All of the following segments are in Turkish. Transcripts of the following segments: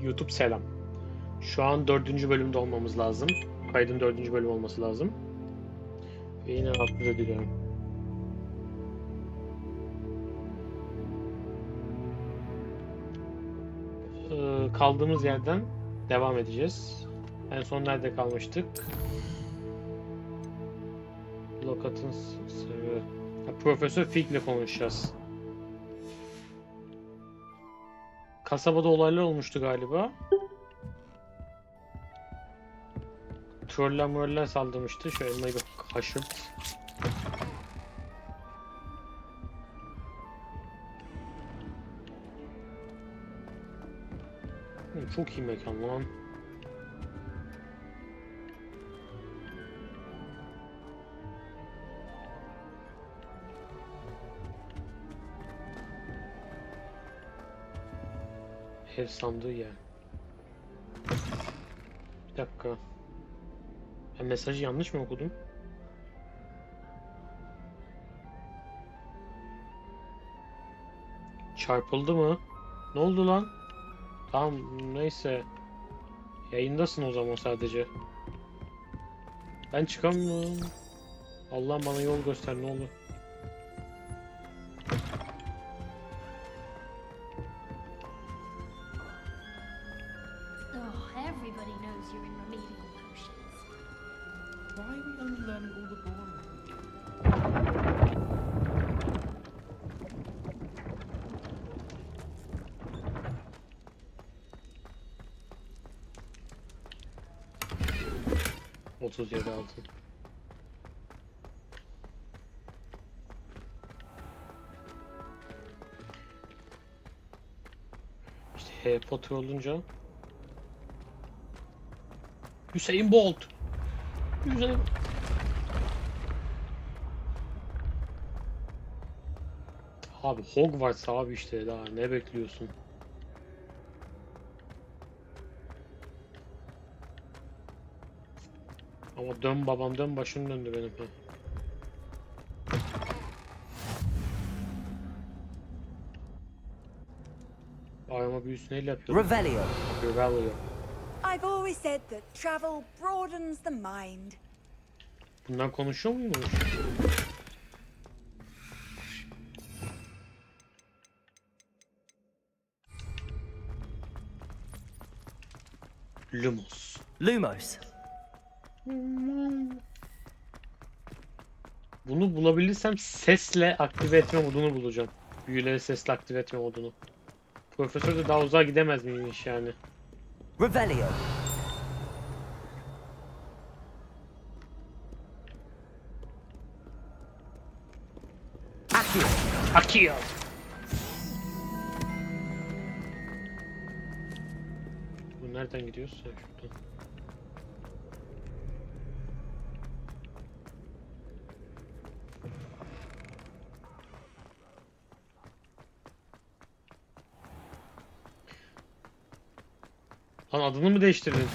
YouTube selam. Şu an 4. bölümde olmamız lazım. Kaydın 4. bölüm olması lazım. Ve yine hafıza diliyorum. Kaldığımız yerden devam edeceğiz. En son nerede kalmıştık? Lokat'ın sırrı. Profesör Fig'le konuşacağız. Kasabada olaylar olmuştu galiba. Troller saldırmıştı. Şöyle eline bir haşırt. Çok iyi mekan lan. Ev sandığı yer. Bir dakika. Ben mesajı yanlış mı okudum? Çarpıldı mı? Ne oldu lan? Tamam neyse. Yayındasın o zaman sadece. Ben çıkamıyorum. Allah bana yol göster ne olur. ...37 altın. İşte Harry Potter olunca... Hüseyin Bolt! Hüseyin... Abi Hogwarts abi işte daha ne bekliyorsun? Ama dön babam dön başım döndü benim. Ayağıma büyüsü neyle yapıyorum? Revelio. Revelio. I've always said that travel broadens the mind. Bundan konuşuyor muymuş? Lumos. Lumos. Bunu bulabilirsem sesle aktive etme modunu bulacağım. Büyüleri sesle aktive etme modunu. Profesör de daha uzağa gidemez miymiş yani? Revelio. Accio. Akio. Bu nereden gidiyoruz? Şuradan. Lan adını mı değiştirdin?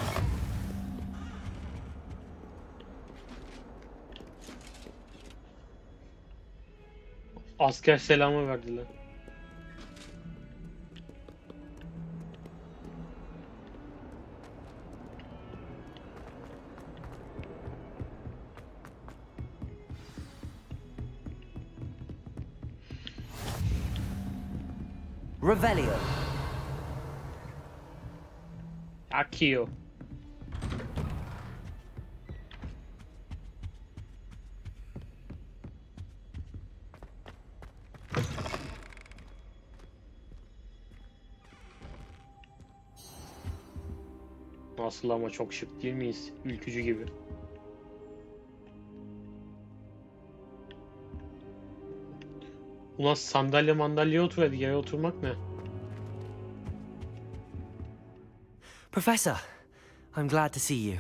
Asker selamı verdiler. Revelio. Akio. Nasıl ama çok şık değil miyiz? Ülkücü gibi. Ulan sandalye mandalyeye otur hadi yere oturmak ne? Professor, I'm glad to see you.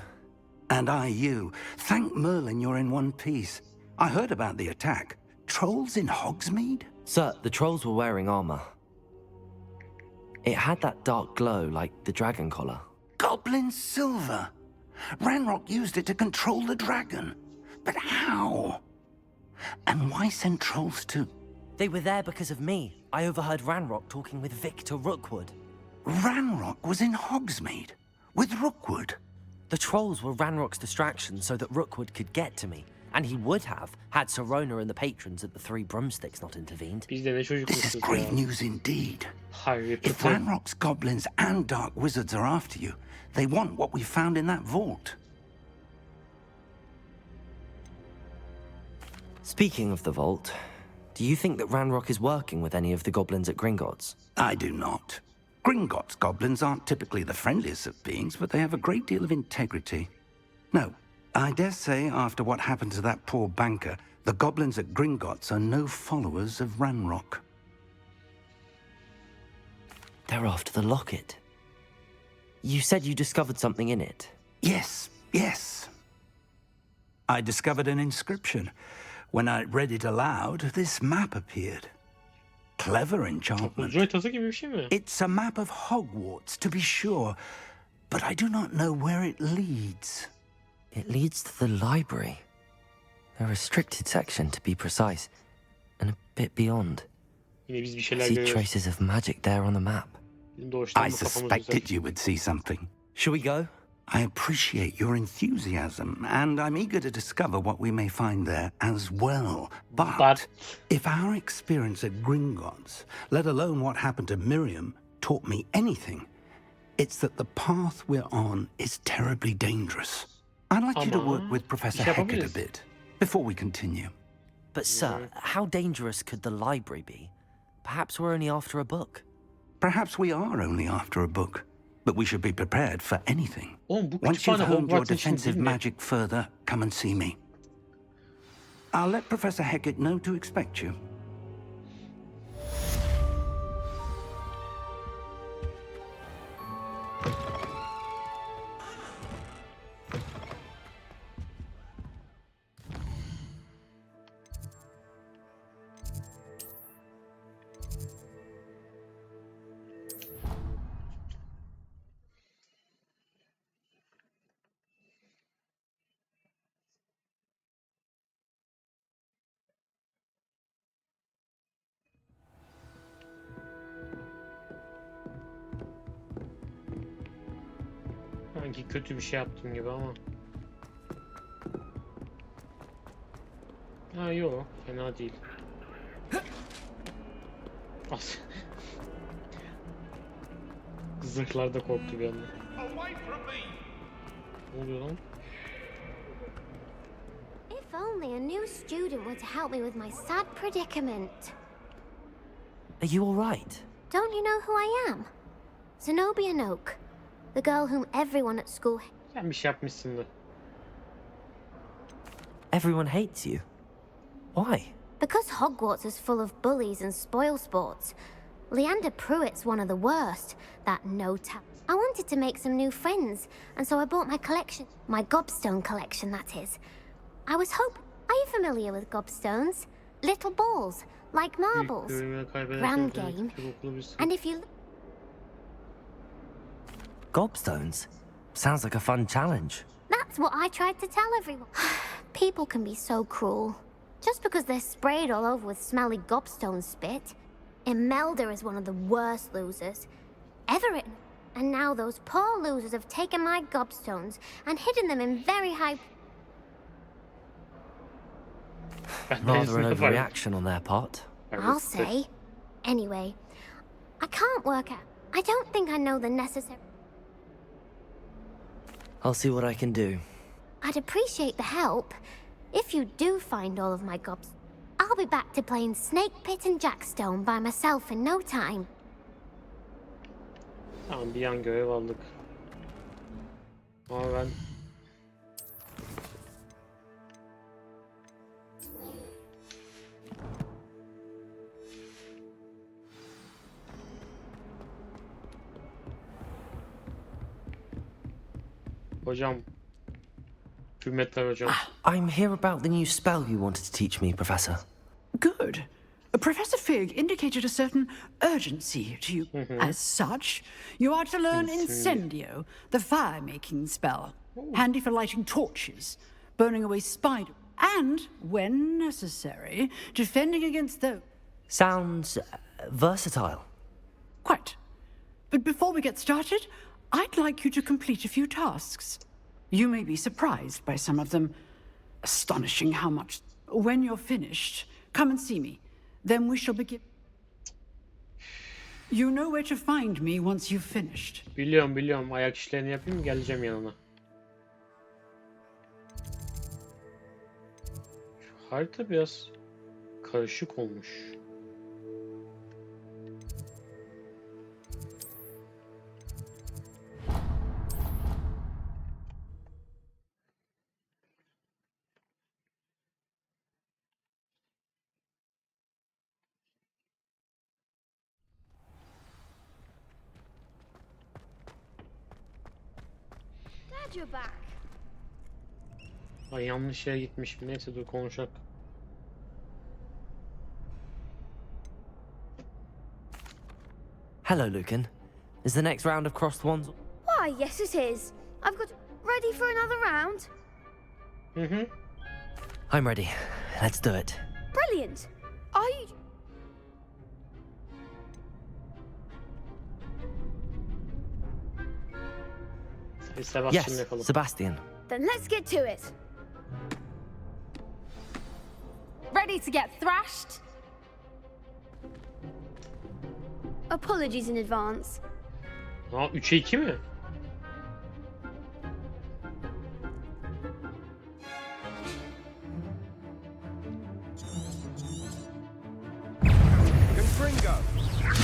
And I you. Thank Merlin you're in one piece. I heard about the attack. Trolls in Hogsmeade? Sir, the trolls were wearing armor. It had that dark glow like the dragon collar. Goblin silver. Ranrock used it to control the dragon. But how? And why send trolls to... They were there because of me. I overheard Ranrock talking with Victor Rookwood. Ranrock was in Hogsmeade with Rookwood. The trolls were Ranrock's distraction so that Rookwood could get to me. And he would have, had Sirona and the patrons at the Three Broomsticks not intervened. Biz de ne This is çocukmuşuz grave ya. news indeed. Harry If Potter. Ranrock's goblins and dark wizards are after you, they want what we found in that vault. Speaking of the vault, do you think that Ranrock is working with any of the goblins at Gringotts? I do not. Gringotts goblins aren't typically the friendliest of beings, but they have a great deal of integrity. No, I dare say after what happened to that poor banker, the goblins at Gringotts are no followers of Ranrock. They're after the locket. You said you discovered something in it. Yes, yes. I discovered an inscription. When I read it aloud, this map appeared. Clever enchantment. Uzay tası gibi bir şey mi? It's a map of Hogwarts, to be sure, but I do not know where it leads. It leads to the library. A restricted section, to be precise, and a bit beyond. Yine biz bir I şeyler see görüyoruz. traces of magic there on the map. Bizim doğuştan I bu kafamız suspected güzel. you would see something. Shall we go? I appreciate your enthusiasm, and I'm eager to discover what we may find there as well. But if our experience at Gringotts, let alone what happened to Miriam, taught me anything, it's that the path we're on is terribly dangerous. I'd like you to work with Professor Hecat a bit before we continue. But sir, how dangerous could the library be? Perhaps we're only after a book. Perhaps we are only after a book, but we should be prepared for anything. Oğlum bu Once you've kütüphane honed your Hogwarts'ın içinde defensive değil mi? magic further, come and see me. I'll let Professor Hecat know to expect you. Sanki kötü bir şey yaptım gibi ama. Ha yok, fena değil. As. Zırhlar da korktu bir anda. Ne oluyor lan? If only a new student were to help me with my sad predicament. Are you all right? Don't you know who I am? Zenobia Noak, the girl whom everyone at school... Sen bir şey yapmışsın da. Everyone hates you. Why? Because Hogwarts is full of bullies and spoilsports. Leander Pruitt's one of the worst. That no-tap. I wanted to make some new friends, and so I bought my collection. My gobstone collection, that is. I was hoping... Are you familiar with gobstones? Little balls, like marbles. Grand game. And if you... Gobstones? Sounds like a fun challenge. That's what I tried to tell everyone. People can be so cruel. Just because they're sprayed all over with smelly gobstone spit. Imelda is one of the worst losers ever written. And now those poor losers have taken my gobstones and hidden them in very high... Rather an overreaction on their part. I'll say. Anyway, I can't work out. I don't think I know the necessary... I'll see what I can do. I'd appreciate the help. If you do find all of my gobs, I'll be back to playing Snake Pit and Jackstone by myself in no time. Tamam, bir an görev aldık. Ama ben... Hocam. Hürmetler hocam. I'm here about the new spell you wanted to teach me, Professor. Good. Professor Fig indicated a certain urgency to you. As such, you are to learn Incendio, the fire-making spell. Handy for lighting torches, burning away spiders, and, when necessary, defending against those. Sounds versatile. Quite. But before we get started, I'd like you to complete a few tasks. You may be surprised by some of them. Astonishing how much. When you're finished, come and see me. Then we shall begin. You know where to find me once you've finished. Biliyorum. Ayak işlerini yapayım, geleceğim yanına. Şu harita biraz karışık olmuş. Glad you're back. Ay yanlış yere gitmişim. Neyse dur konuşak. Hello, Lucan. Is the next round of crossed wands? Why, yes it is. I've got ready for another round. I'm ready. Let's do it. Brilliant. Are you... Sebastian'la Yes, yapalım. Sebastian. Then let's get to it. Ready to get thrashed? Apologies in advance. Aa 3'e 2 mi?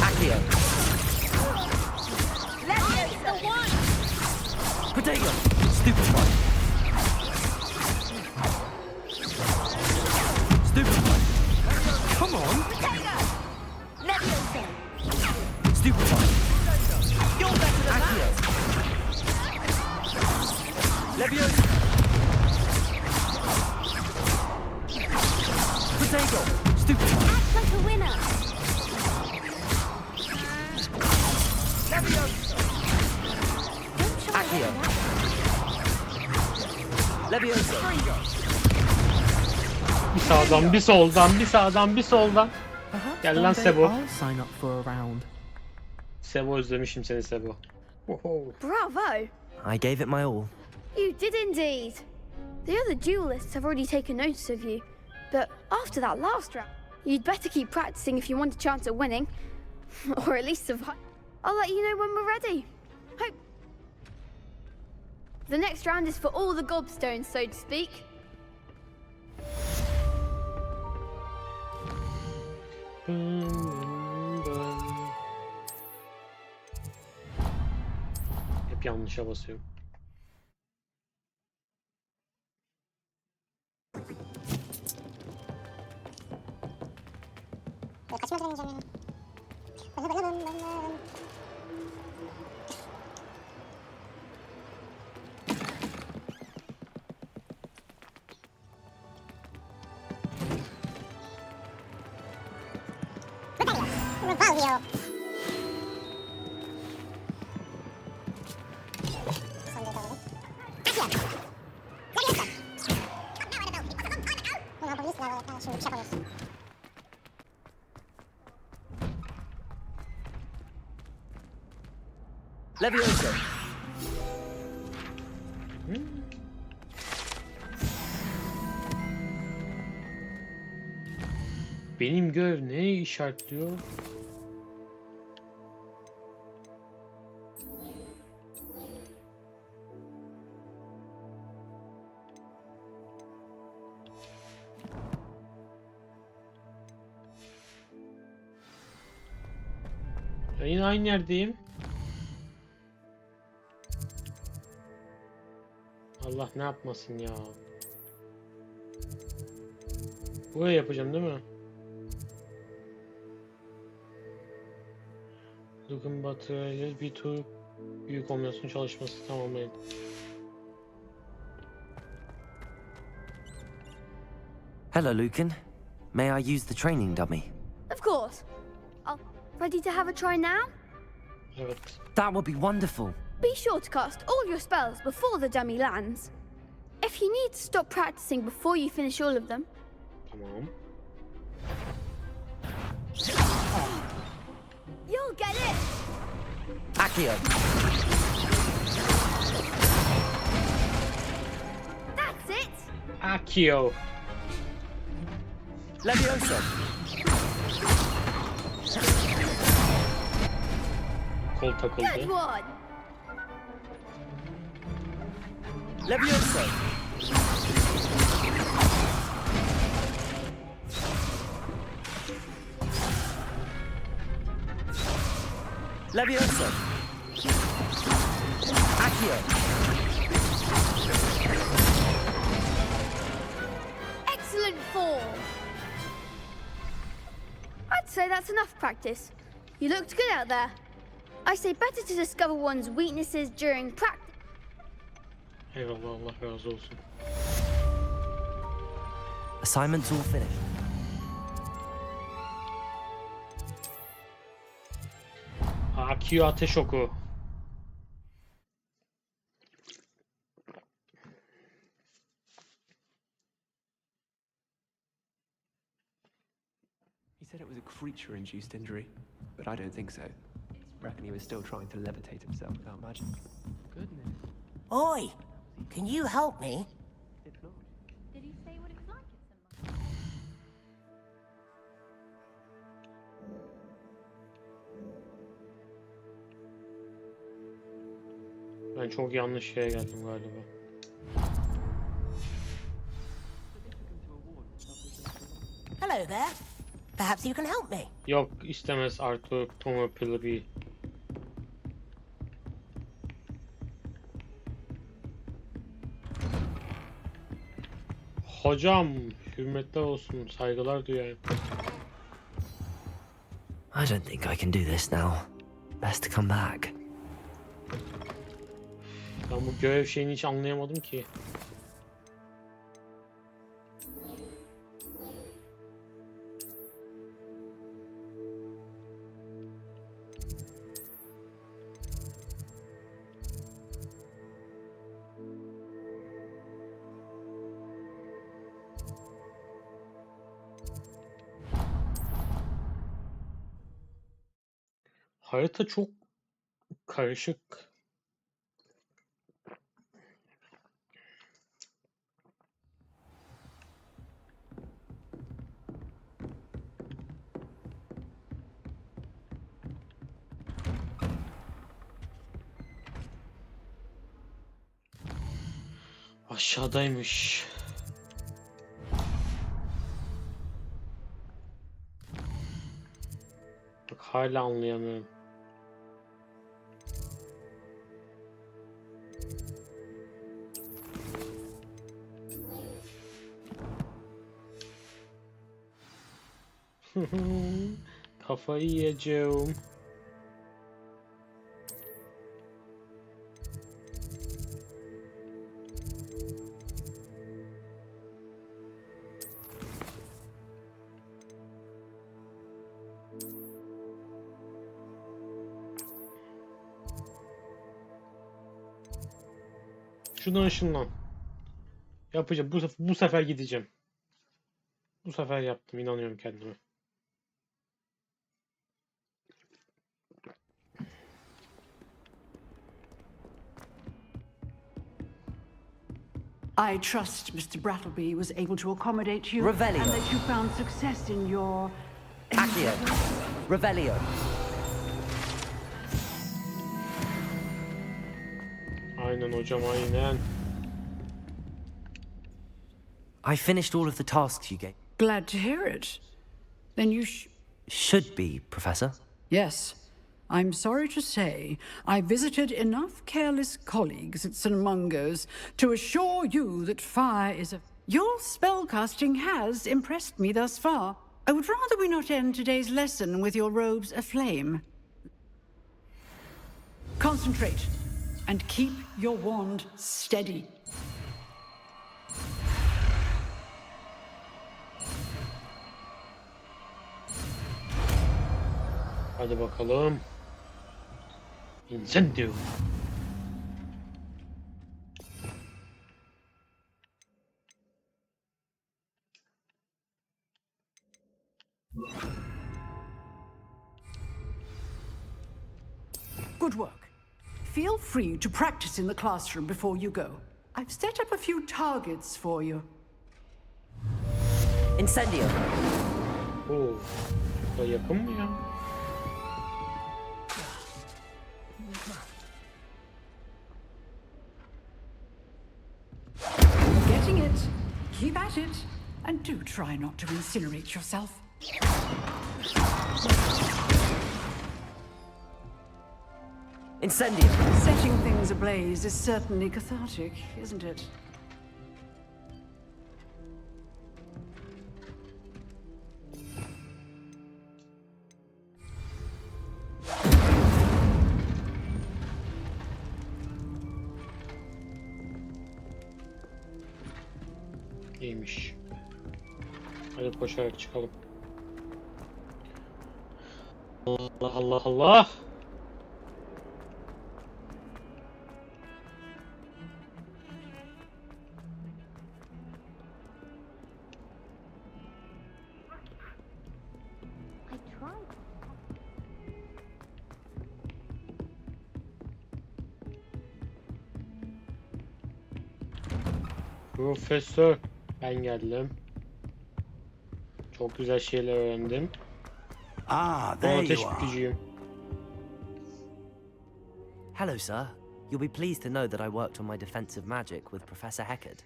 Accio. Leviosa! The one! Protego. Stupefy. Stupefy. Come on. Leviosa! Stupefy. You're better than Accio. Leviosa. Protego. Stupefy. Act like a winner. Accio. Leviosa. Bir sağdan, bir soldan, bir sağdan, bir soldan. Gel lan Sebo. I'll sign up for a round. Sebo özlemişim seni Sebo. Oho. Bravo. I gave it my all. You did indeed. The other duelists have already taken notice of you. But after that last round, you'd better keep practicing if you want a chance at winning. Or at least survive. I'll let you know when we're ready. Hope. The next round is for all the gobstones, so to speak. Hep yanlışa basıyorum. Leviosa. Benim görev ne işaretliyor? Ya yine aynı yerdeyim. Allah ne yapmasın ya. Buraya yapacağım değil mi? Lucan Batı bir tur büyük kombinasyon çalışması tamamlayın. Hello, Lucan. May I use the training dummy? Of course. Ready to have a try now? Evet. That would be wonderful. Be sure to cast all your spells before the dummy lands. If you need to stop practicing before you finish all of them, Tamam. you'll get it! Accio. That's it! Akio. Levioso. Kol Good takıldı. one! Levioso. Levioso. Accio. Excellent form! I'd say that's enough practice. You looked good out there. I say better to discover one's weaknesses during practice. Eyvallah, Allah razı olsun. Assignment's all finished. Akio ateş oku. He said it was a creature-induced injury, but I don't think so. Reckon he was still trying to levitate himself without magic. Goodness. Oi! Can you help me? It's not. Did he say what it was like in some Ben çok yanlış şeye geldim galiba. Hello there. Perhaps you can help me. Yok istemez Artık Tomo Pilbi. Hocam hürmetler olsun, saygılar duyayım. I don't think I can do this now. Best to come back. Ben bu görev şeyini hiç anlayamadım ki. Harita çok karışık. Aşağıdaymış. Bak hala anlayamıyorum. Kafayı yiyeceğim. Şuradan ışınlan. Yapacağım. Bu sefer gideceğim. Bu sefer yaptım. İnanıyorum kendime. I trust Mr. Brattleby was able to accommodate you Revelio. and that you found success in your... Accio. Revelio. Aynen hocam, aynen. I finished all of the tasks you gave. Glad to hear it. Then you Should be, Professor. Yes. I'm sorry to say I visited enough careless colleagues at St. Mungo's to assure you that fire is a... Your spellcasting has impressed me thus far. I would rather we not end today's lesson with your robes aflame. Concentrate and keep your wand steady. Hadi bakalım. Incendio. Good work. feel free to practice in the classroom before you go. I've set up a few targets for you. Incendio. Oo. Bu da yakın mı ya? Getting it. Keep at it. And do try not to incinerate yourself. Incendio. Setting things ablaze is certainly cathartic, isn't it? İyiymiş. Hadi koşarak çıkalım. Allah Allah Allah. I tried. Profesör, ben geldim. Çok güzel şeyler öğrendim. Ah, there Ona you ateş are. bükücüyüm. Hello, sir. You'll be pleased to know that I worked on my defensive magic with Professor Heckard.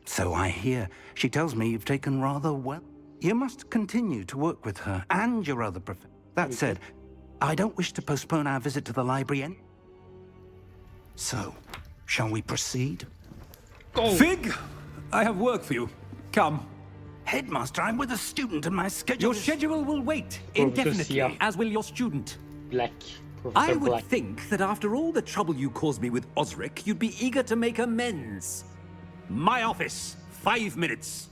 So I hear. She tells me you've taken rather well. You must continue to work with her and your other professors. That said, I don't wish to postpone our visit to the library So, shall we proceed? Fig, I have work for you. Come. Headmaster, I'm with a student and my schedule Your is... schedule will wait Professor indefinitely, Siyah. as will your student. Black. I Profesör would Black. think that after all the trouble you caused me with Osric, you'd be eager to make amends. My office, 5 minutes.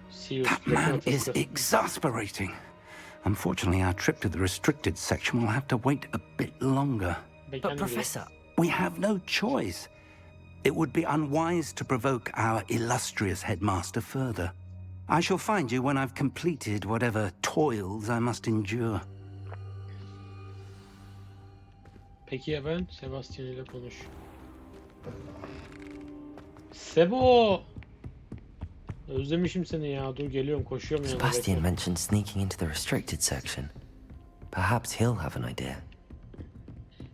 Sirius That Black'ın man is atıfı. exasperating. Unfortunately, our trip to the restricted section will have to wait a bit longer. But, Beklenmedik. Professor, We have no choice. It would be unwise to provoke our illustrious headmaster further. I shall find you when I've completed whatever toils I must endure. Peki ya ben? Sebastian ile konuş. Sebo! Özlemişim seni ya. Dur geliyorum, koşuyorum yanına. Sebastian bekle. mentioned sneaking into the restricted section. Perhaps he'll have an idea.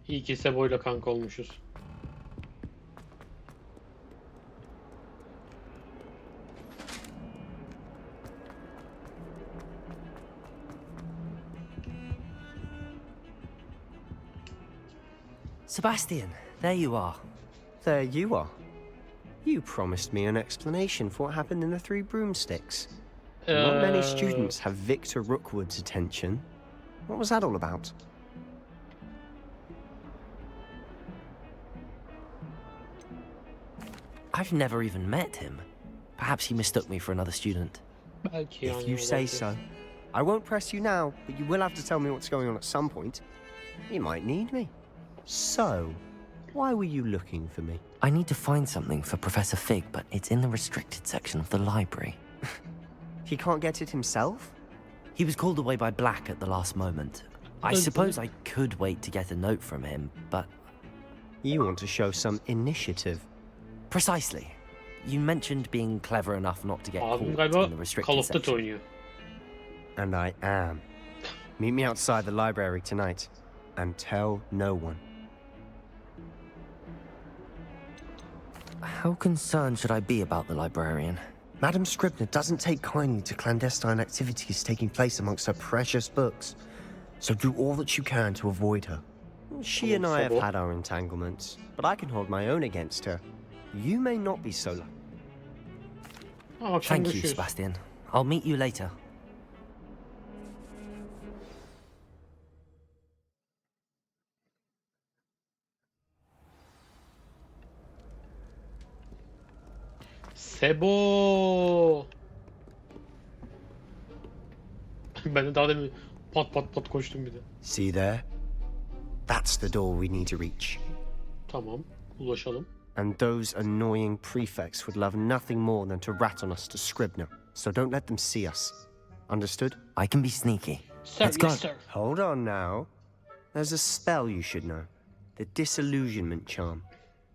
İyi ki Sebo ile kanka olmuşuz. Sebastian, there you are. There you are. You promised me an explanation for what happened in the Three Broomsticks. Not many students have Victor Rookwood's attention. What was that all about? I've never even met him. Perhaps he mistook me for another student. Belki If yani you say olabilir. so. I won't press you now, but you will have to tell me what's going on at some point. You might need me. So, why were you looking for me? I need to find something for Professor Fig, but it's in the restricted section of the library. He can't get it himself? He was called away by Black at the last moment. I Okay. suppose I could wait to get a note from him, but... You want to show some initiative. Precisely. You mentioned being clever enough not to get Abim caught in the galiba Call restricted of Duty section. oynuyor. And I am. Meet me outside the library tonight. And tell no one. How concerned should I be about the librarian? Madam Scribner doesn't take kindly to clandestine activities taking place amongst her precious books. So do all that you can to avoid her. She and I have Sebo. had our entanglements, but I can hold my own against her. You may not be so lucky. Akşam Thank you, görüşürüz. Sebastian. I'll meet you later. Sebo! Ben de daha demin pat pat pat koştum bir de. See there? That's the door we need to reach. Tamam, ulaşalım. And those annoying prefects would love nothing more than to rat on us to Scribner. So don't let them see us. Understood? I can be sneaky. Sir, Let's go. yes, sir. Hold on now. There's a spell you should know. The Disillusionment Charm.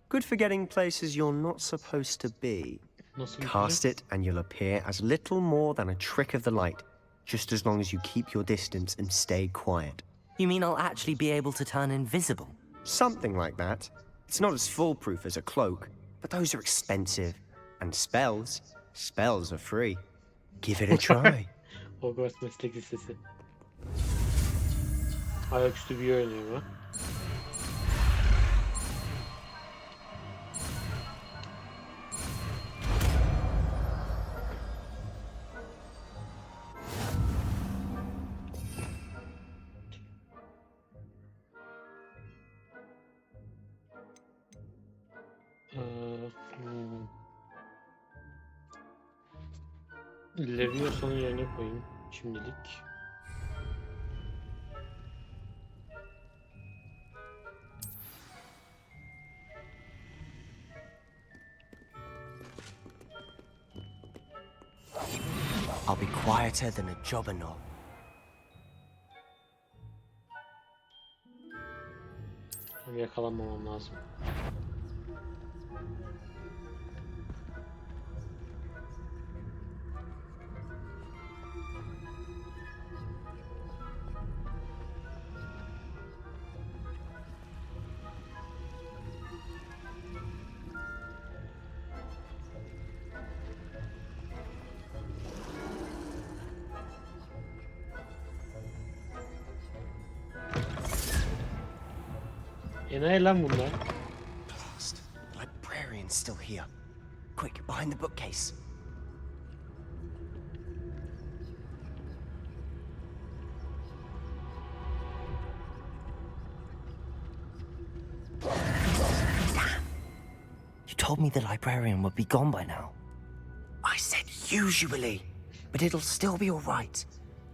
Good for getting places you're not supposed to be. Nasıl Cast it and you'll appear as little more than a trick of the light, just as long as you keep your distance and stay quiet. You mean I'll actually be able to turn invisible? Something like that. It's not as foolproof as a cloak, but those are expensive. And spells are free. Give it a try. Hogwarts Meslek Lisesi. Ayaküstü bir oynuyor ha. Leviosa'nın yerine koyayım şimdilik. I'll be quieter than a jobberknoll. Yakalanmamam lazım. Enayi lan bunlar. Blast. The librarian's still here. Quick, behind the bookcase. Damn. You told me the librarian would be gone by now. I said usually, but it'll still be all right.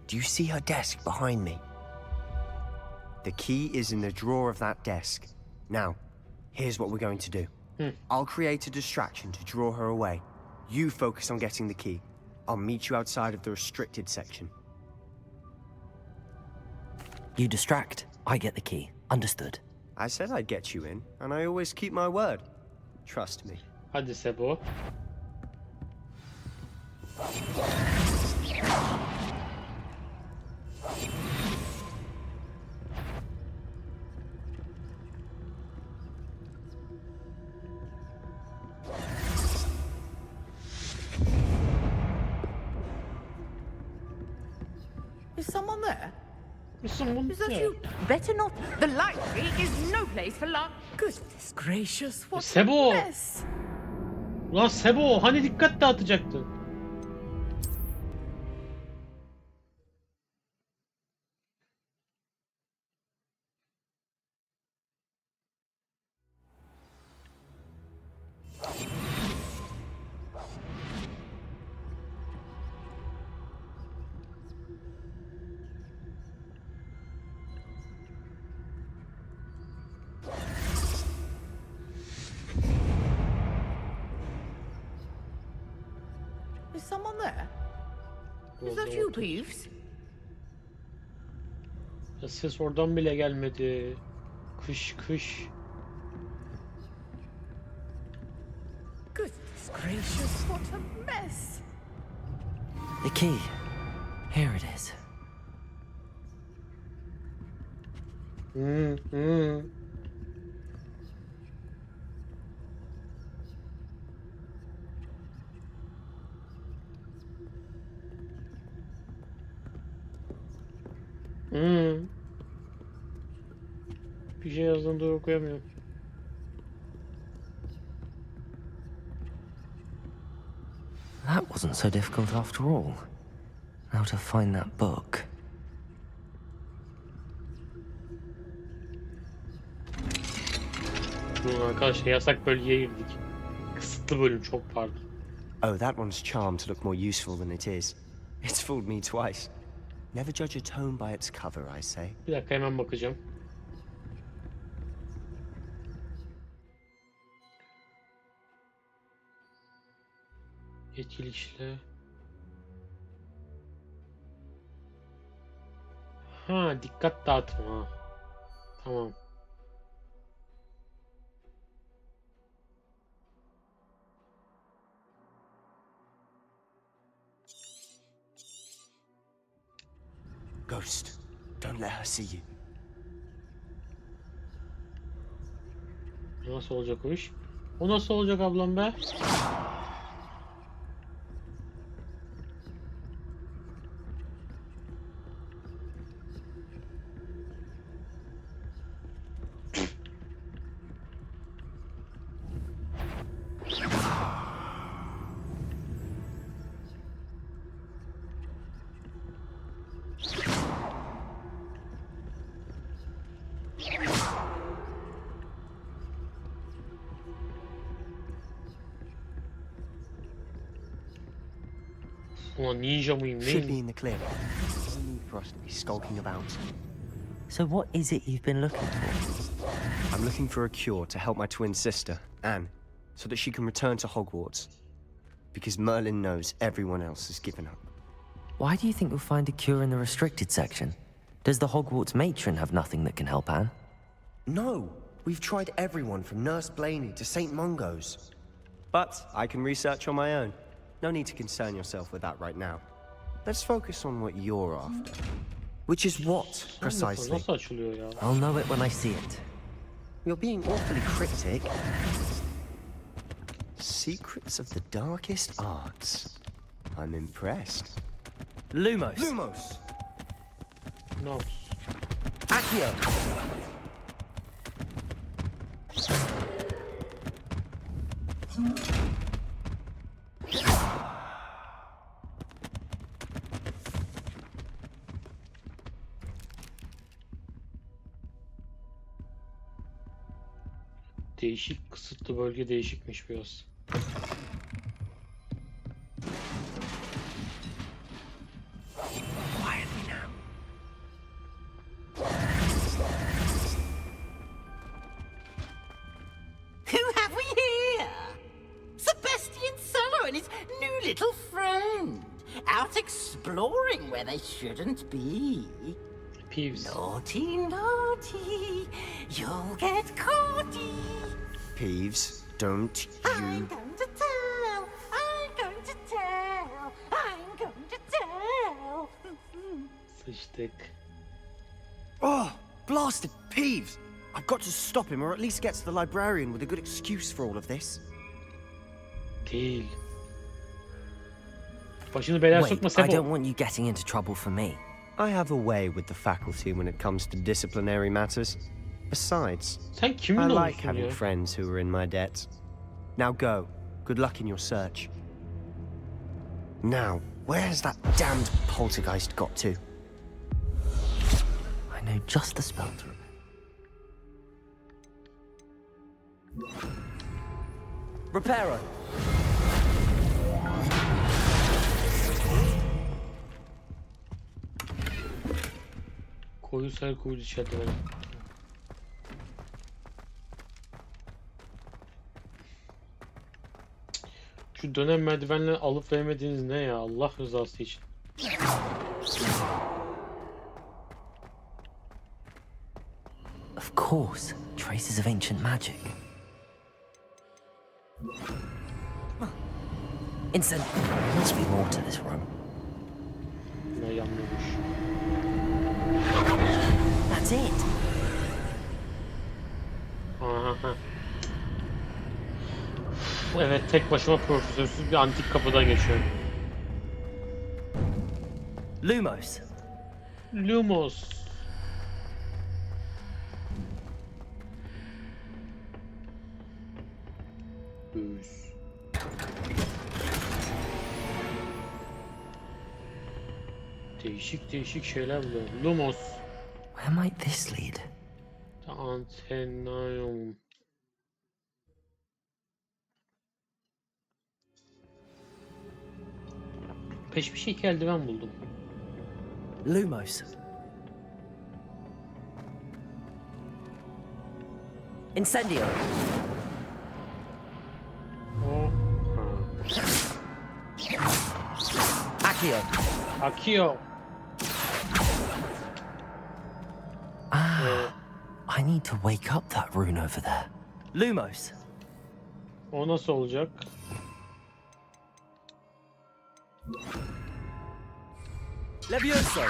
Do you see her desk behind me? The key is in the drawer of that desk. Now, here's what we're going to do. I'll create a distraction to draw her away. You focus on getting the key. I'll meet you outside of the restricted section. You distract, I get the key. Understood. I said I'd get you in, and I always keep my word. Trust me. Hadi Sebo. Is someone there? Someone Is that there. you? Better not. The library is no place for love. Goodness gracious, what Sebo! a mess. Lan Sebo hani dikkat dağıtacaktın? Is someone there? Is that you, Peeves? Ya ses oradan bile gelmedi. Kış kış. Goodness gracious, what a mess. The key. Here it is. Hmm. Bir şey yazdığını doğru okuyamıyorum. That wasn't so difficult after all. How to find that book. Arkadaşlar yasak bölgeye girdik. Kısıtlı bölüm çok pardon. Oh, that one's charmed to look more useful than it is. It's fooled me twice. Never judge a tome by its cover, I say. Bir dakika hemen bakacağım. Etkili işle. Ha, dikkat dağıtma. Ha. Tamam. Ghost, don't let her see you. Nasıl olacak o iş? O nasıl olacak ablam be? Ulan ninja mıyım Should be neyim? in the clear. No need for us to be skulking about. So what is it you've been looking for? I'm looking for a cure to help my twin sister, Anne, so that she can return to Hogwarts. Because Merlin knows everyone else has given up. Why do you think you'll find a cure in the restricted section? Does the Hogwarts matron have nothing that can help Anne? No, we've tried everyone from Nurse Blaney to St. Mungo's. But I can research on my own. No need to concern yourself with that right now. Let's focus on what you're after. Which is what, precisely? Nasıl açılıyor ya? I'll know it when I see it. You're being awfully cryptic. Secrets of the darkest arts. I'm impressed. Lumos. Lumos! No. Accio! Değişik, kısıtlı bölge değişikmiş biraz. Who have we here? Sebastian Solo and his new little friend. Out exploring where they shouldn't be. Peeves. Naughty, naughty. You'll get caughty. Peeves, don't I'm you... going to tell. I'm going to tell. I'm going to tell. Sıçtık. Oh, blasted Peeves! I've got to stop him, or at least get to the librarian with a good excuse for all of this. Değil. Başını belaya sokma Wait, I don't Sebo. want you getting into trouble for me. I have a way with the faculty when it comes to disciplinary matters. Besides, Sen kimin I like olursun having ya? friends who are in my debt. Now go. Good luck in your search. Now, where's that damned poltergeist got to? I know just the spell to Reparo. Koyu ser koyu içeride var. Şu dönem merdivenle alıp vermediğiniz ne ya Allah rızası için. Of course, traces of ancient magic. Instant. There must be more to this room. Ne yanlış. That's it. Aha. Evet, tek başıma profesörsüz bir antik kapıdan geçiyorum. Lumos. Lumos. Büyüs. Değişik değişik şeyler buluyorum. Lumos. Where might this lead? Antennaeum. Peş bir şey iki eldiven buldum. Lumos. Incendio. O. Accio. Akio. I need to wake up that rune over there. Lumos. O nasıl olacak? Levioso.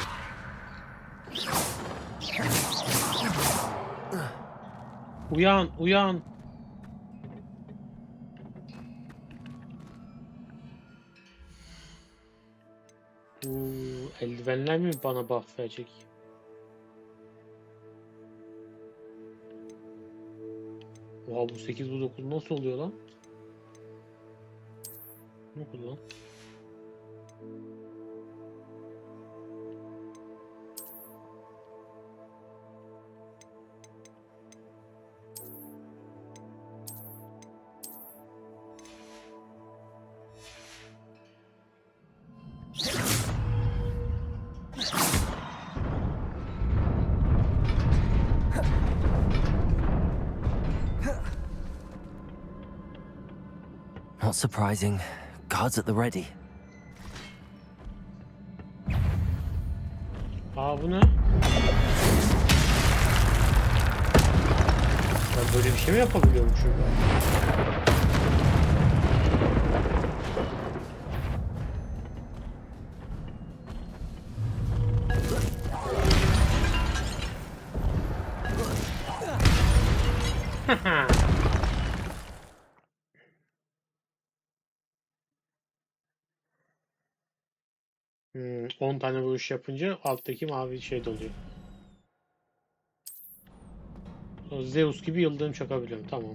Uyan, uyan. Eldivenler mi bana buff verecek? Oha, bu 8 bu 9 nasıl oluyor lan? Ne oldu lan? Not surprising. Guards at the ready. Aa, bu ne? Ben böyle bir şey mi yapabiliyormuşum ben? Haha. 10 tane vuruş yapınca alttaki mavi şey doluyor. Zeus gibi yıldırım çakabiliyorum. Tamam.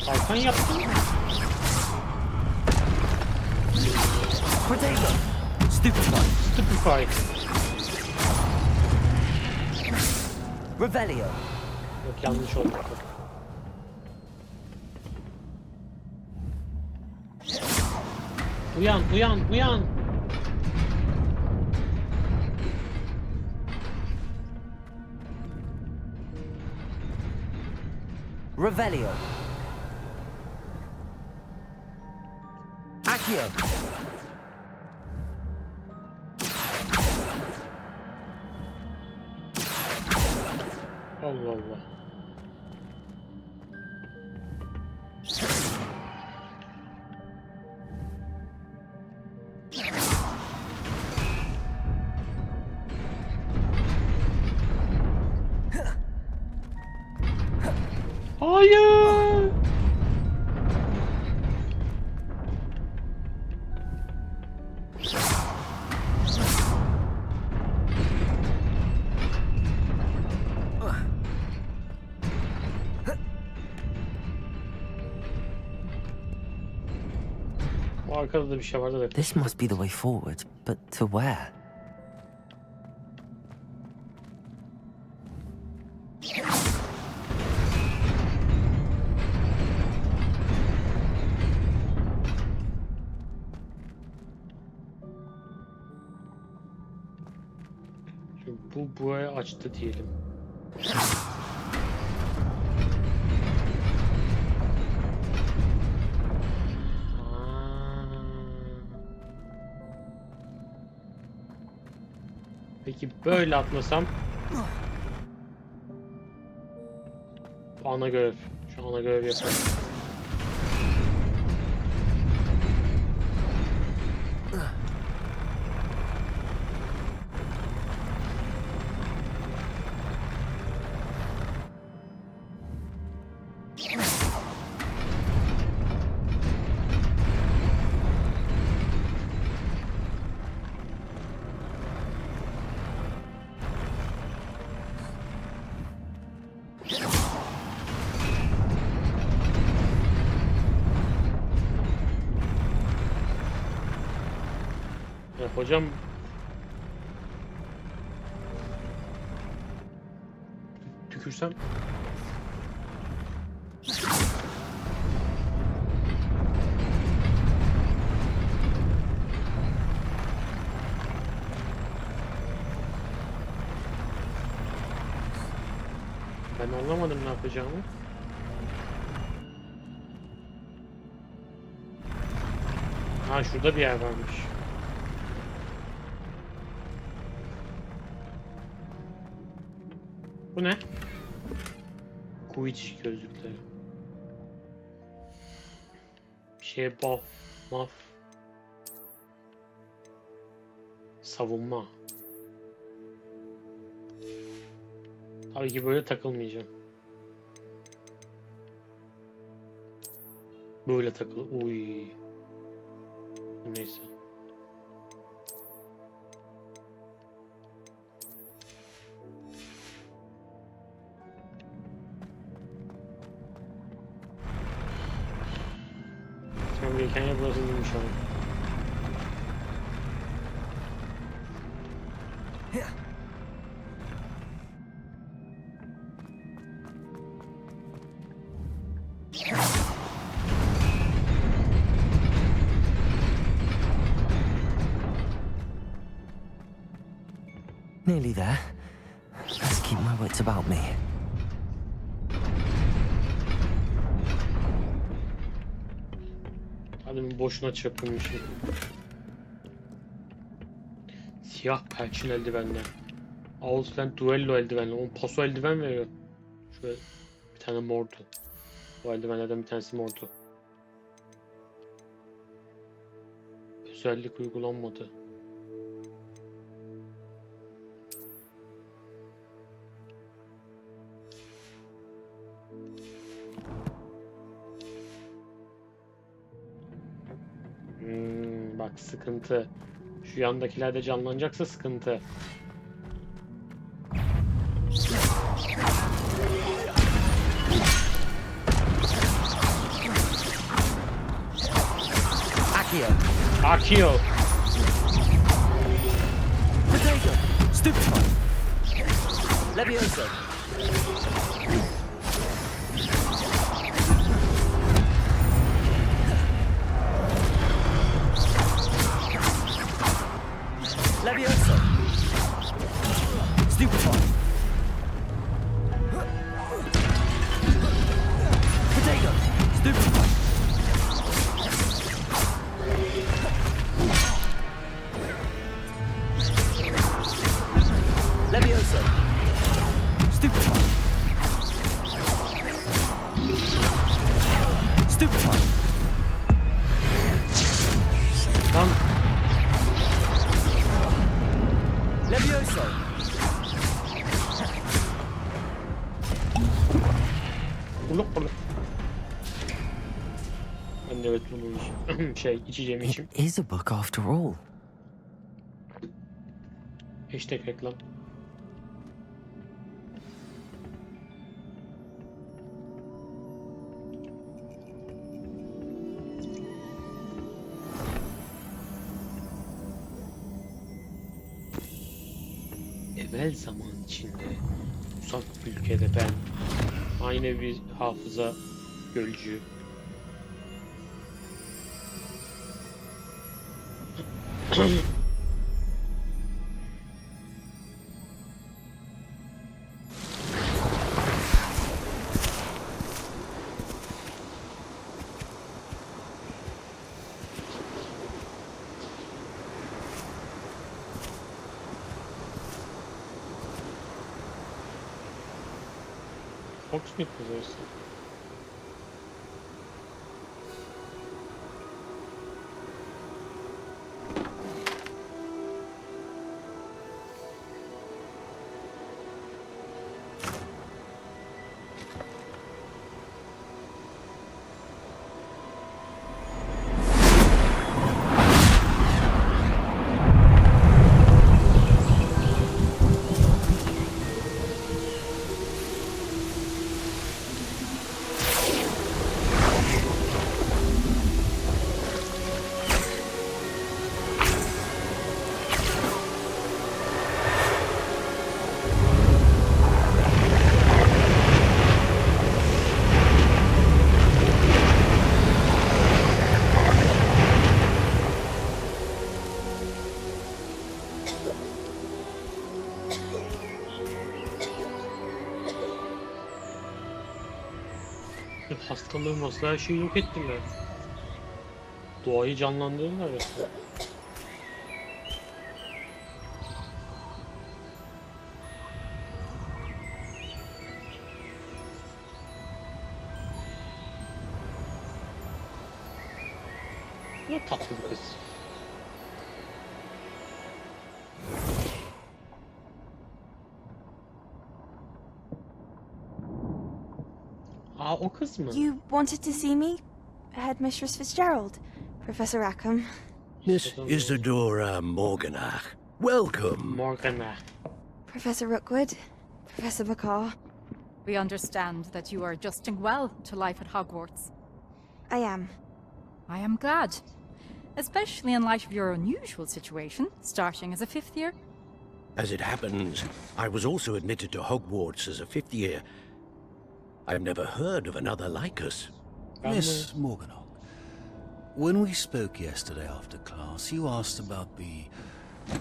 Kalkan yaptım. Protego. Stupefy. Stupefy. Revelio. Yok, yanlış oldu. Uyan, uyan, uyan. Revelio. Accio. Allah Allah. Hayır. O arkada da bir şey vardı da. This must be the way forward, but to where? Şimdi bu burayı açtı diyelim. Peki böyle atlasam? Ana görev. Şu ana görev yapalım. Hocam tükürsem Ben anlamadım ne yapacağımı. Ha şurada bir yer varmış. Bu ne? Quidditch gözlükleri. Sebo, maf. Savunma. Tabii ki böyle takılmayacağım. Böyle takıl. Uy. Neyse. Tamam gereken yer burası değilmiş ama. Nearly there. Let's keep my wits about me. Hadi boşuna çırpınmışım. Siyah perçin eldivenler. Outland duello eldivenler. Onun paso eldiven veriyor. Şöyle bir tane mordu. Bu eldivenlerden bir tanesi mordu. Özellik uygulanmadı. Bak sıkıntı. Şu yandakiler de canlanacaksa sıkıntı. Accio. Accio. Potato. Stupefy. Levioso. Levioso. Stupefy. Potato. Stupefy. Levioso. Stupefy. Stupefy. Lan. Levioso. Uluk uluk. Ben de evet bunu içeceğim için. It is a book after all. Hashtag reklam. Evvel zaman içinde uzak bir ülkede ben aynı bir hafıza gölcü Hogsmeade kızarısı. Hastalığım olsa her şeyi yok ettiler. Doğayı canlandırırlar resmen. Ne tatlı bir kız. Aa, o kız mı? You wanted to see me? Headmistress Fitzgerald, Professor Rackham. Miss Isadora Morganach. Welcome. Morgana. Professor Rookwood, Professor McCaw. We understand that you are adjusting well to life at Hogwarts. I am. I am glad. Especially in light of your unusual situation, starting as a 5th year. As it happens, I was also admitted to Hogwarts as a 5th year. I've never heard of another like us. Miss Morganach, when we spoke yesterday after class, you asked about the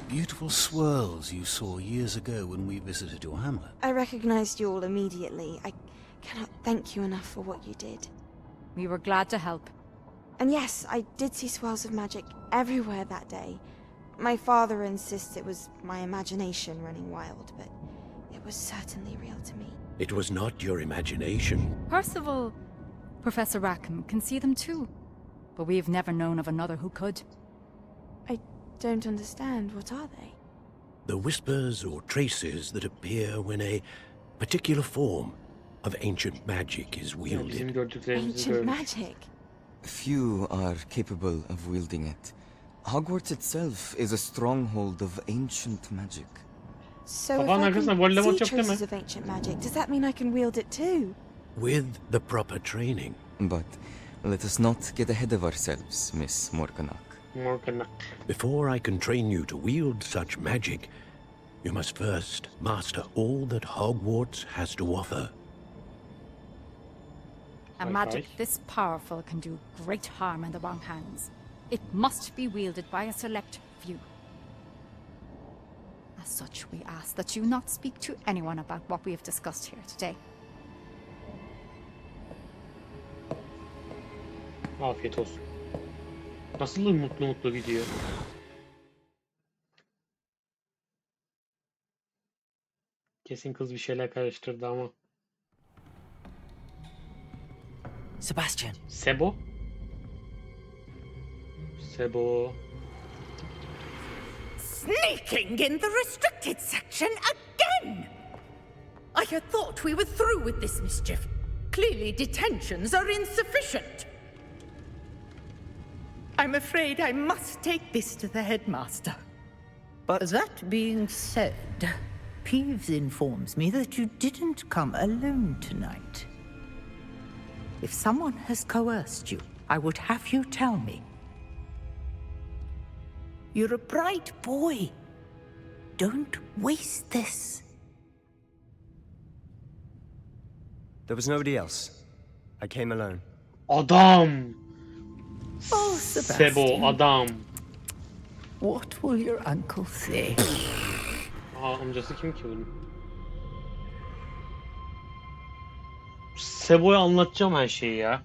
beautiful swirls you saw years ago when we visited your hamlet. I recognized you all immediately. I cannot thank you enough for what you did. We were glad to help. And yes, I did see swirls of magic everywhere that day. My father insists it was my imagination running wild, but it was certainly real to me. It was not your imagination. Percival, Professor Rackham can see them too. But we've never known of another who could. I don't understand. What are they? The whispers or traces that appear when a particular form of ancient magic is wielded. Ancient magic? Few are capable of wielding it. Hogwarts itself is a stronghold of ancient magic. So if I can see traces of ancient magic, does that mean I can wield it too? With the proper training. But let us not get ahead of ourselves, Miss Morganach. Before I can train you to wield such magic, you must first master all that Hogwarts has to offer. A magic this powerful can do great harm in the wrong hands. It must be wielded by a select few. As such, we ask that you not speak to anyone about what we have discussed here today. Afiyet olsun. Nasıl mutlu mutlu gidiyor. Kesin kız bir şeyler karıştırdı ama. Sebastian. Sebo? Sebo. Sneaking in the restricted section again! I had thought we were through with this mischief. Clearly detentions are insufficient. I'm afraid I must take this to the headmaster. But that being said, Peeves informs me that you didn't come alone tonight. If someone has coerced you, I would have you tell me. You're a bright boy. Don't waste this. There was nobody else. I came alone. Adam! Oh, Sebastian. Sebo, adam. What will your uncle say? Aa, amcası kim ki bunun? Sebo'ya anlatacağım her şeyi ya.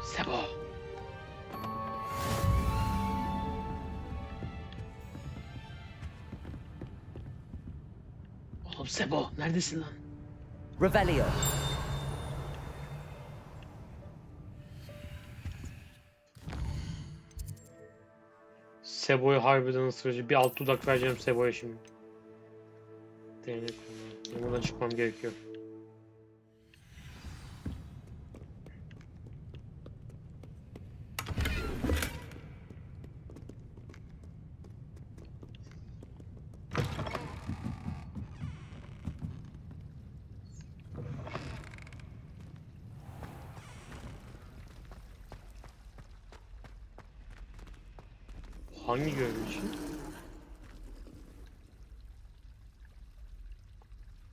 Sebo. Oğlum Sebo, neredesin lan? Revelio. Sebo'yu harbiden ısırıcı. Bir alt dudak vereceğim Sebo'ya şimdi. Değnek. Buradan çıkmam gerekiyor. Hangi görev için?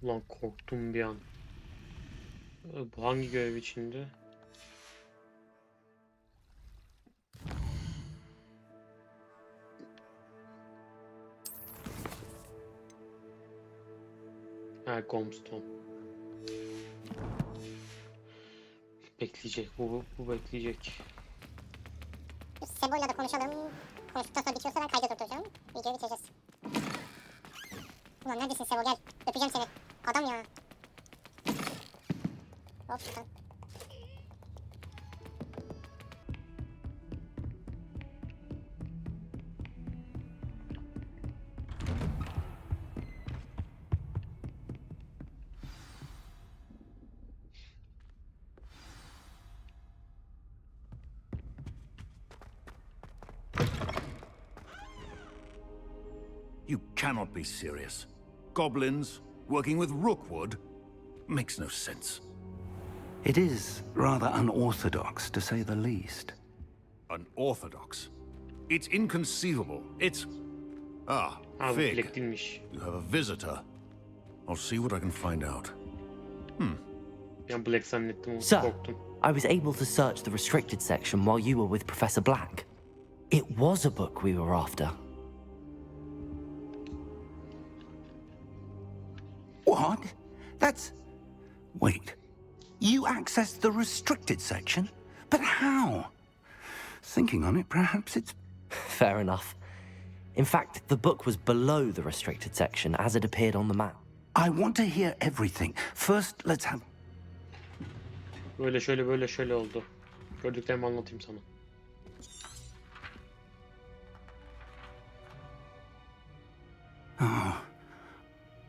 Ulan korktum bir an. Bu hangi görev içindi? Ha, Gomstone. Bekleyecek. Bu bekleyecek. Sebo'yla da konuşalım. Konuştuktan sonra bitiyorsa ben kaydı durduracağım. Videoyu bitireceğiz. Ulan neredesin Sebo, gel. Öpeceğim seni. Adam ya. Hop şuradan. You cannot be serious. Goblins working with Rookwood makes no sense. It is rather unorthodox, to say the least. Unorthodox? It's inconceivable. It's... Ah, Fig. You have a visitor. I'll see what I can find out. Sir, I was able to search the restricted section while you were with Professor Black. It was a book we were after. What? That's... Wait. You accessed the restricted section? But how? Thinking on it, perhaps it's... Fair enough. In fact, the book was below the restricted section as it appeared on the map. I want to hear everything. First, let's have... Böyle şöyle oldu. Gördüklerimi anlatayım sana.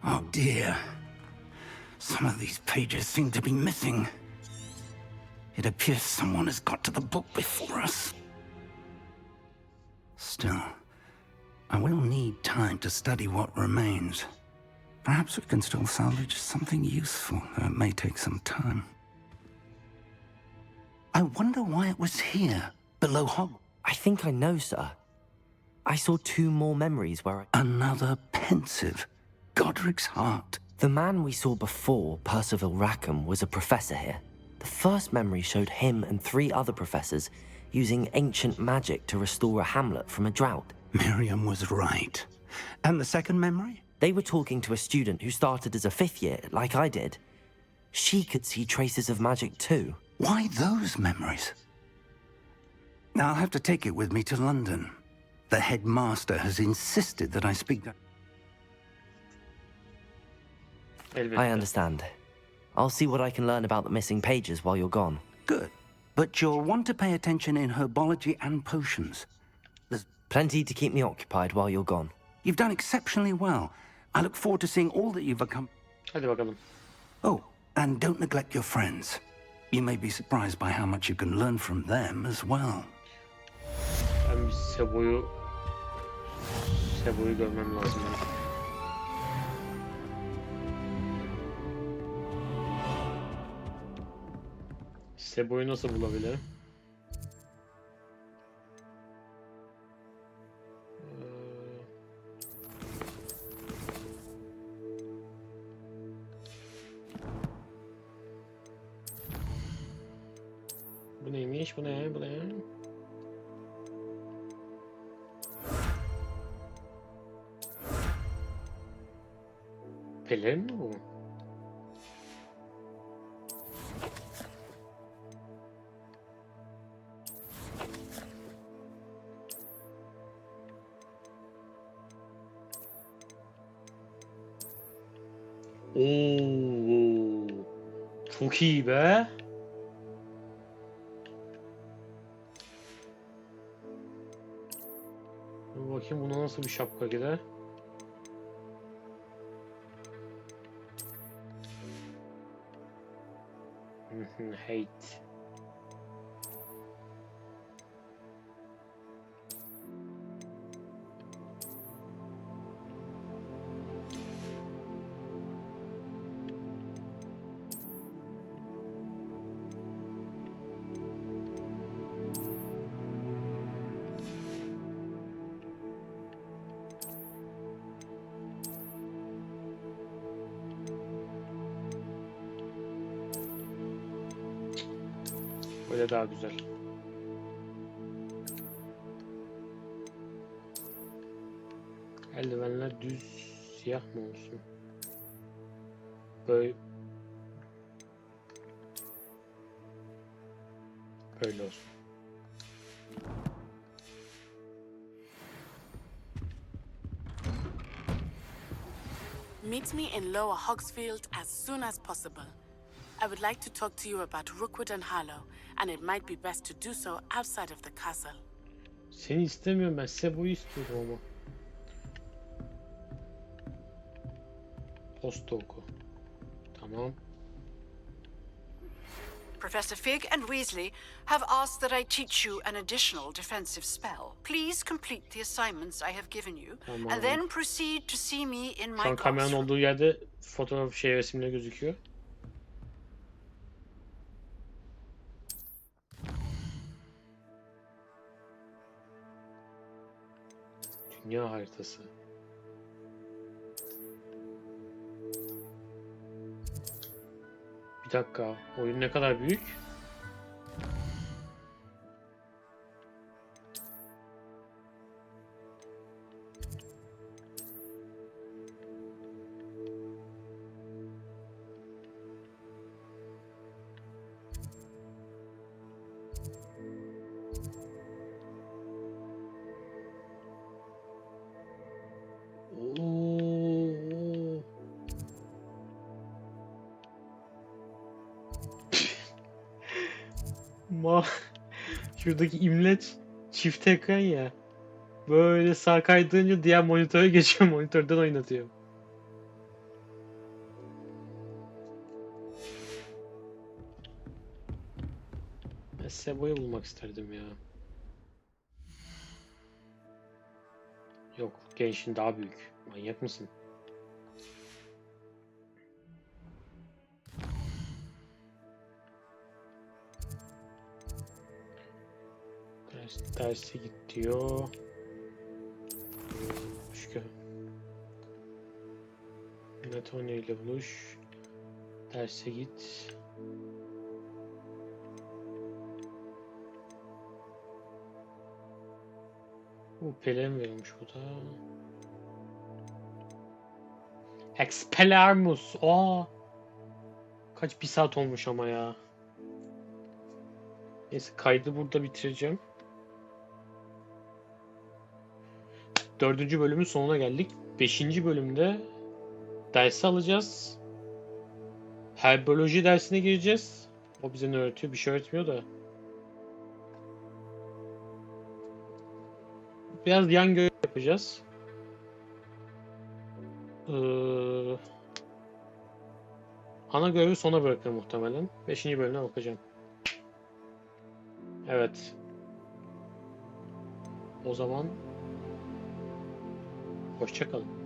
Oh dear. Some of these pages seem to be missing. It appears someone has got to the book before us. Still, I will need time to study what remains. Perhaps we can still salvage something useful, though it may take some time. I wonder why it was here, below Hogwarts. I think I know, sir. I saw 2 more memories where Another pensive. Godric's heart. The man we saw before, Percival Rackham, was a professor here. The first memory showed him and 3 other professors using ancient magic to restore a hamlet from a drought. Miriam was right. And the second memory? They were talking to a student who started as a 5th year, like I did. She could see traces of magic too. Why those memories? Now I'll have to take it with me to London. The headmaster has insisted that I speak to... I understand. I'll see what I can learn about the missing pages while you're gone. Good. But you'll want to pay attention in herbology and potions. There's plenty to keep me occupied while you're gone. You've done exceptionally well. I look forward to seeing all that you've become. Hadi bakalım. Oh, and don't neglect your friends. You may be surprised by how much you can learn from them as well. Ben Sebo'yu görmem lazım. Sebo'yu nasıl bulabilirim? Bu neymiş? Bu ne? Bu ne? Pelerin mi bu? Oo, çok iyi be. Dur bakayım buna nasıl bir şapka gider. Hate. Böyle daha güzel. Eldivenler düz siyah mı olsun? Böyle olsun. Meet me in Lower Hogsfield as soon as possible. I would like to talk to you about Rookwood and Harlow, and it might be best to do so outside of the castle. Seni istemiyorum, ben Sebo'yu istiyorum ama. Posta oku. Tamam. Professor Fig and Weasley have asked that I teach you an additional defensive spell. Please complete the assignments I have given you, Tamam. and then proceed to see me in Şu my an kameranın classroom. olduğu yerde fotoğraf resimle gözüküyor. Dünya haritası. Bir dakika, oyun ne kadar büyük? Oo. Şuradaki imleç çift ekran ya. Böyle sağ kaydırınca diğer monitöre geçiyor. Monitörden oynatıyor. Ben Sebo'yu bulmak isterdim ya. Yok, gençin daha büyük. Manyak mısın? Derse git diyor. Şükür. Metone ile buluş. Derse git. Bu Pelin veriyormuş bu da. Expelliarmus. Aa. Kaç bir saat olmuş ama ya. Neyse, kaydı burada bitireceğim. 4. bölümün sonuna geldik. 5. bölümde dersi alacağız. Herboloji dersine gireceğiz. O bize ne öğretiyor? Bir şey öğretmiyor da. Biraz yan görev yapacağız. Ana görevi sona bırakır muhtemelen. 5. bölümüne bakacağım. Evet. O zaman hoşça kalın.